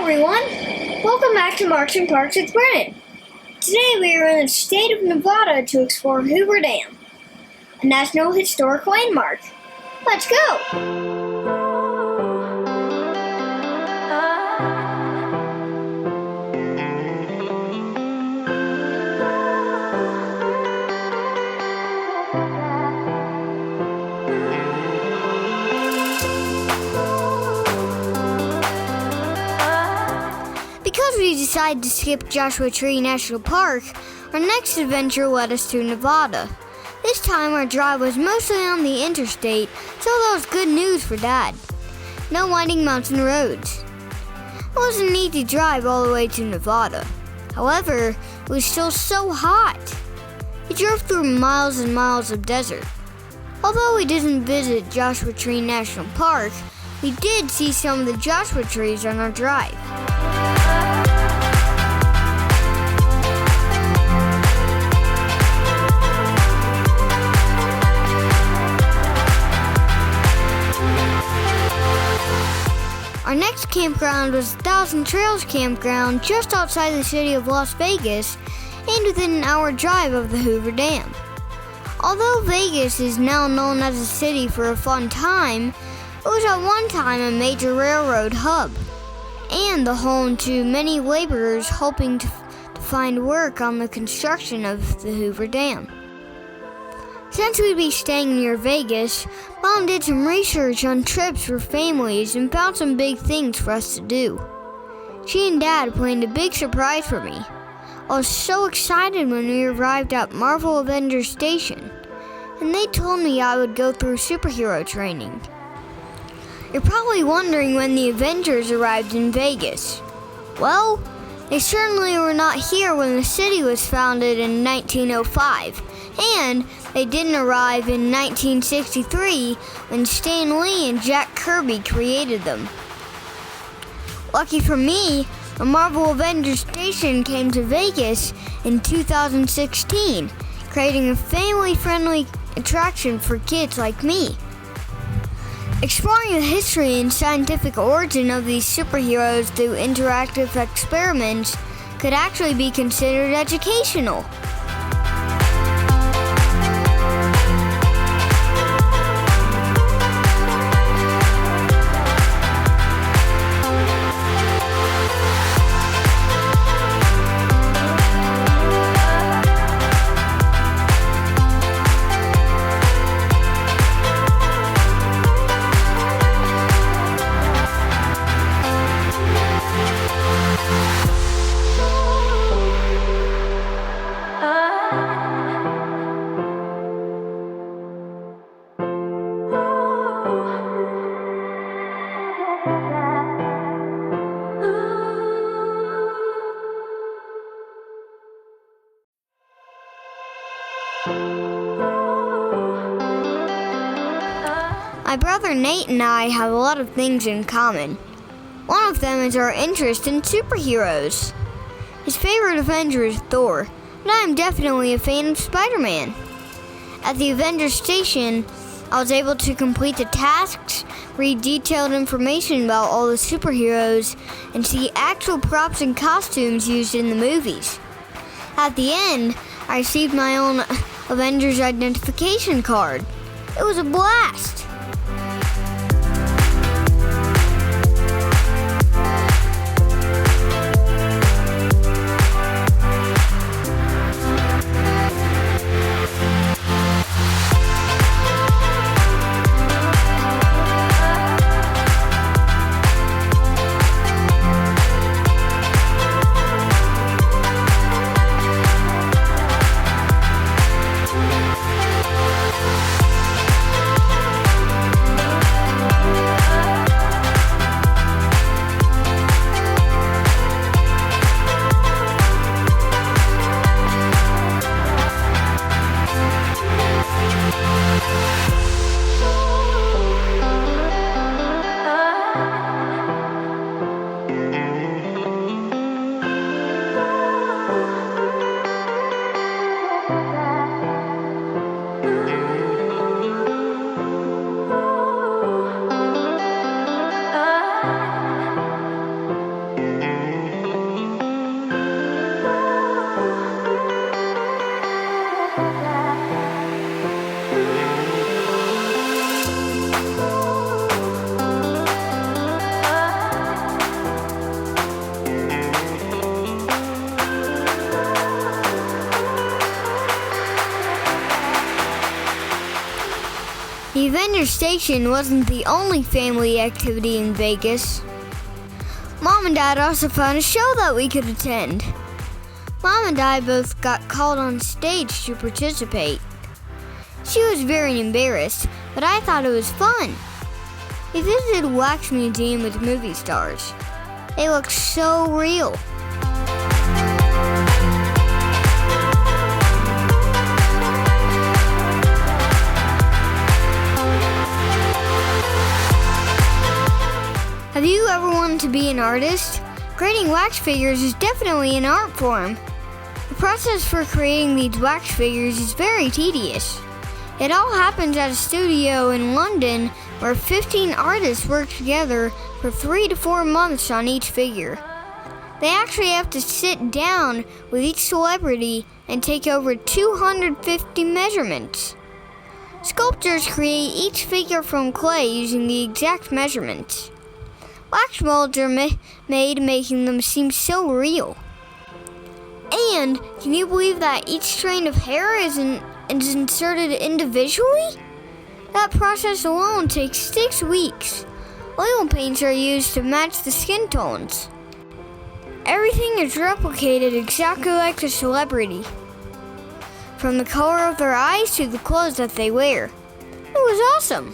everyone! Welcome back to Marks and Parks with Brennan. Today we are in the state of Nevada to explore Hoover Dam, a National Historic Landmark. Let's go! Because we decided to skip Joshua Tree National Park, our next adventure led us to Nevada. This time our drive was mostly on the interstate, so that was good news for Dad. No winding mountain roads. It was an easy drive all the way to Nevada. However, it was still so hot. We drove through miles and miles of desert. Although we didn't visit Joshua Tree National Park, we did see some of the Joshua trees on our drive. Our next campground was Thousand Trails Campground just outside the city of Las Vegas and within an hour drive of the Hoover Dam. Although Vegas is now known as a city for a fun time, it was at one time a major railroad hub and the home to many laborers hoping to find work on the construction of the Hoover Dam. Since we'd be staying near Vegas, Mom did some research on trips for families and found some big things for us to do. She and Dad planned a big surprise for me. I was so excited when we arrived at Marvel Avengers Station, and they told me I would go through superhero training. You're probably wondering when the Avengers arrived in Vegas. Well, they certainly were not here when the city was founded in 1905, and they didn't arrive in 1963 when Stan Lee and Jack Kirby created them. Lucky for me, the Marvel Avengers Station came to Vegas in 2016, creating a family-friendly attraction for kids like me. Exploring the history and scientific origin of these superheroes through interactive experiments could actually be considered educational. My brother Nate and I have a lot of things in common. One of them is our interest in superheroes. His favorite Avenger is Thor, but I am definitely a fan of Spider-Man. At the Avengers Station, I was able to complete the tasks, read detailed information about all the superheroes, and see actual props and costumes used in the movies. At the end, I received my own Avengers identification card. It was a blast! The Avengers Station wasn't the only family activity in Vegas. Mom and Dad also found a show that we could attend. Mom and I both got called on stage to participate. She was very embarrassed, but I thought it was fun. We visited a wax museum with movie stars. They looked so real. Have you ever wanted to be an artist? Creating wax figures is definitely an art form. The process for creating these wax figures is very tedious. It all happens at a studio in London where 15 artists work together for 3 to 4 months on each figure. They actually have to sit down with each celebrity and take over 250 measurements. Sculptors create each figure from clay using the exact measurements. Wax molds are made, making them seem so real. And can you believe that each strand of hair is inserted individually? That process alone takes 6 weeks. Oil paints are used to match the skin tones. Everything is replicated exactly like the celebrity, from the color of their eyes to the clothes that they wear. It was awesome.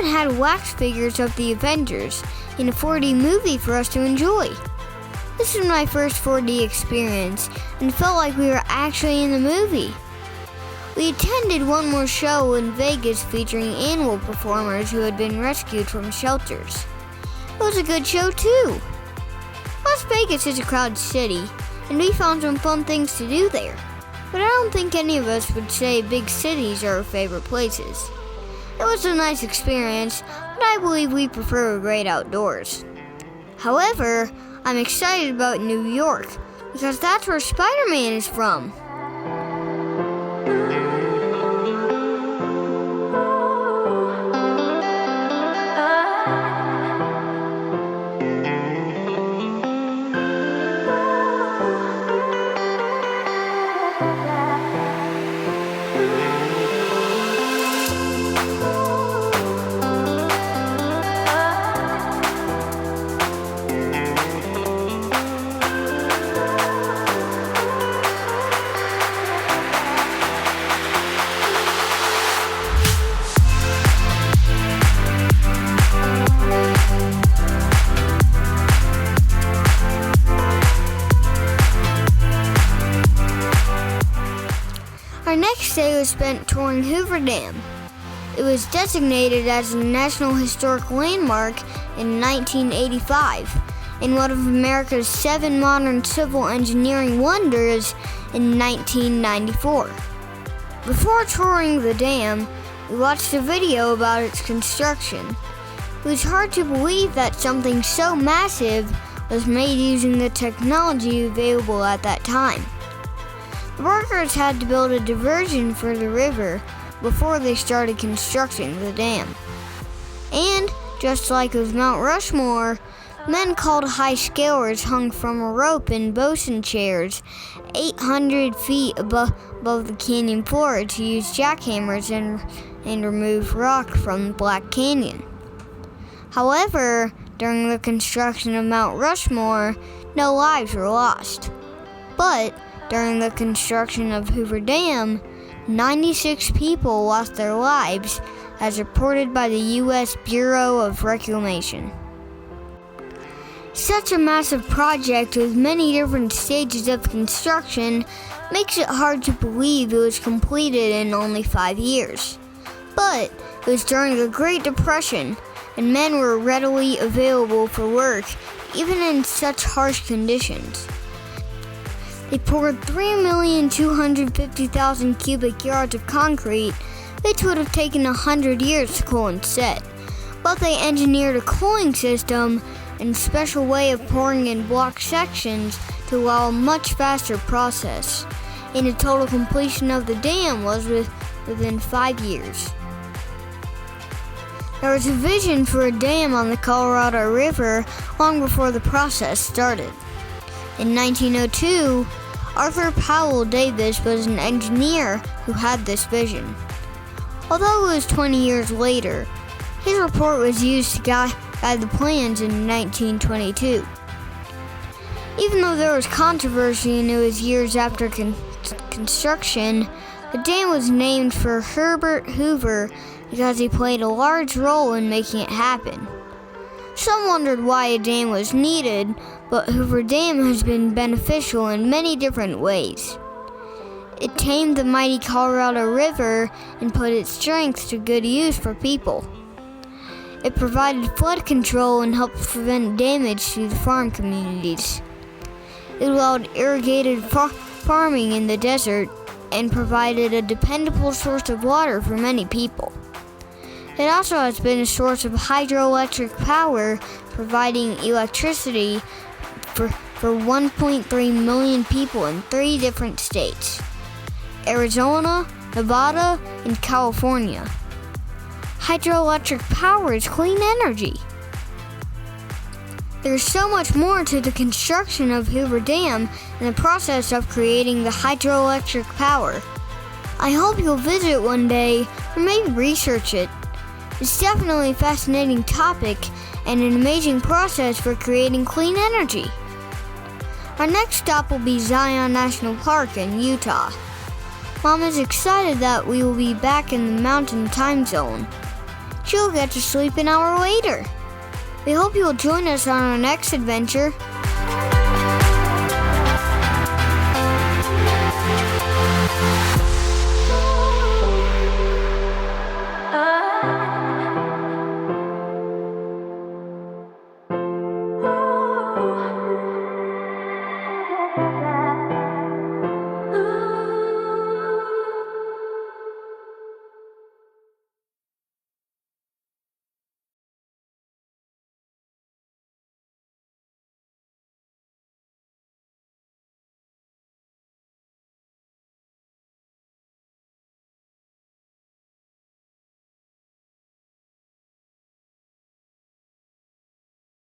Had wax figures of the Avengers in a 4D movie for us to enjoy. This was my first 4D experience and felt like we were actually in the movie. We attended one more show in Vegas featuring animal performers who had been rescued from shelters. It was a good show too. Las Vegas is a crowded city and we found some fun things to do there, but I don't think any of us would say big cities are our favorite places. It was a nice experience, but I believe we prefer the great outdoors. However, I'm excited about New York because that's where Spider-Man is from. Our next day was spent touring Hoover Dam. It was designated as a National Historic Landmark in 1985 and one of America's 7 modern civil engineering wonders in 1994. Before touring the dam, we watched a video about its construction. It was hard to believe that something so massive was made using the technology available at that time. The workers had to build a diversion for the river before they started constructing the dam. And, just like with Mount Rushmore, men called high scalers hung from a rope in bosun chairs 800 feet above the canyon floor to use jackhammers and remove rock from the Black Canyon. However, during the construction of Mount Rushmore, no lives were lost. But during the construction of Hoover Dam, 96 people lost their lives, as reported by the U.S. Bureau of Reclamation. Such a massive project with many different stages of construction makes it hard to believe it was completed in only 5 years. But it was during the Great Depression, and men were readily available for work, even in such harsh conditions. They poured 3,250,000 cubic yards of concrete, which would have taken 100 years to cool and set. but they engineered a cooling system and a special way of pouring in block sections to allow a much faster process, and the total completion of the dam was within 5 years. There was a vision for a dam on the Colorado River long before the process started. In 1902, Arthur Powell Davis was an engineer who had this vision. Although it was 20 years later, his report was used to guide the plans in 1922. Even though there was controversy and it was years after construction, the dam was named for Herbert Hoover because he played a large role in making it happen. Some wondered why a dam was needed, but Hoover Dam has been beneficial in many different ways. It tamed the mighty Colorado River and put its strength to good use for people. It provided flood control and helped prevent damage to the farm communities. It allowed irrigated farming in the desert and provided a dependable source of water for many people. It also has been a source of hydroelectric power, providing electricity for 1.3 million people in 3 different states: Arizona, Nevada, and California. Hydroelectric power is clean energy. There's so much more to the construction of Hoover Dam and the process of creating the hydroelectric power. I hope you'll visit one day or maybe research it. It's definitely a fascinating topic and an amazing process for creating clean energy. Our next stop will be Zion National Park in Utah. Mom is excited that we will be back in the mountain time zone. She'll get to sleep an hour later. We hope you will join us on our next adventure.